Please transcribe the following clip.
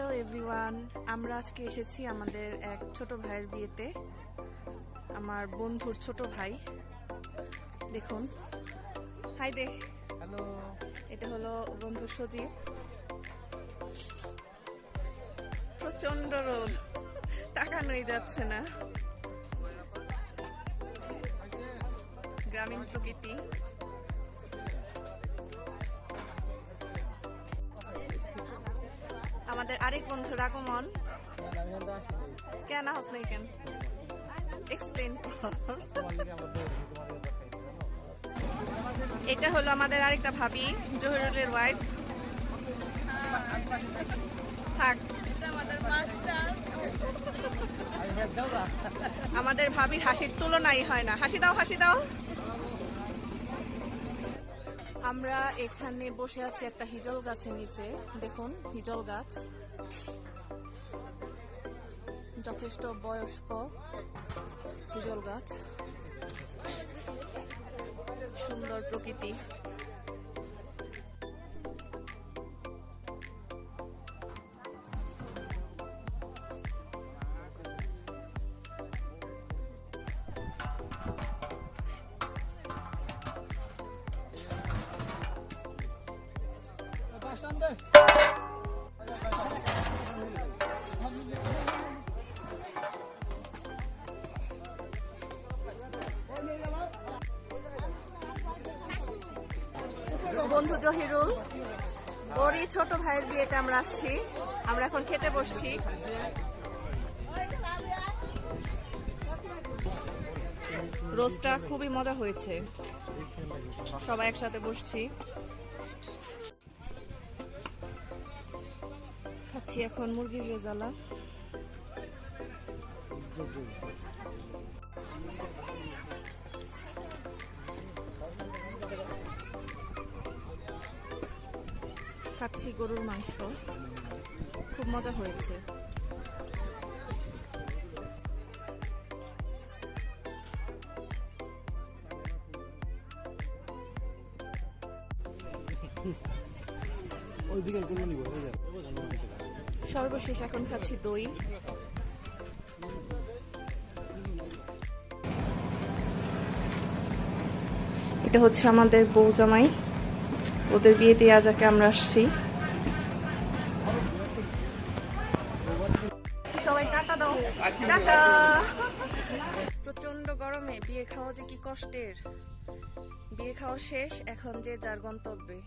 Hello everyone, আমরা আজকে এসেছি আমাদের এক ছোট ভাইয়ের বিয়েতে। আমার বন্ধুর ছোট ভাই, দেখুন। হাই দে। হ্যালো। এটা হলো বন্ধু সজীব। প্রচন্ড রোদ, তাকানোই যাচ্ছে না। গ্রামীণ প্রকৃতি। আমাদের আরেক বন্ধু আগমন। কেন হস নাই কেন এক্সপ্লেন। এটা হলো আমাদের আরেকটা ভাবি, জহিরুলের ওয়াইফ। থাক, আমাদের ভাবির হাসির তুলনাই হয় না। হাসি দাও, হাসি দাও। আমরা এখানে বসে আছি একটা হিজল গাছের নিচে। দেখুন, হিজল গাছ যথেষ্ট বয়স্ক হিজল গাছ, সুন্দর প্রকৃতি। বন্ধু জহিরুল, ওরই ছোট ভাইয়ের বিয়েতে আমরা আসছি। আমরা এখন খেতে বসছি। রোজটা খুবই মজা হয়েছে, সবাই একসাথে বসছি, খাচ্ছি এখন মুরগির রেজালা। খাচ্ছি গরুর মাংস, খুব মজা হয়েছে। সর্বশেষ এখন খাচ্ছি দই। এটা হচ্ছে আমাদের বউ জামাই, ওদের বিয়েতে আজ আমরা আসছি। সবাই টাটা দাও, টাটা। প্রচন্ড গরমে বিয়ে খাওয়া যে কি কষ্টের। বিয়ে খাওয়া শেষ, এখন যে যার গন্তব্যে।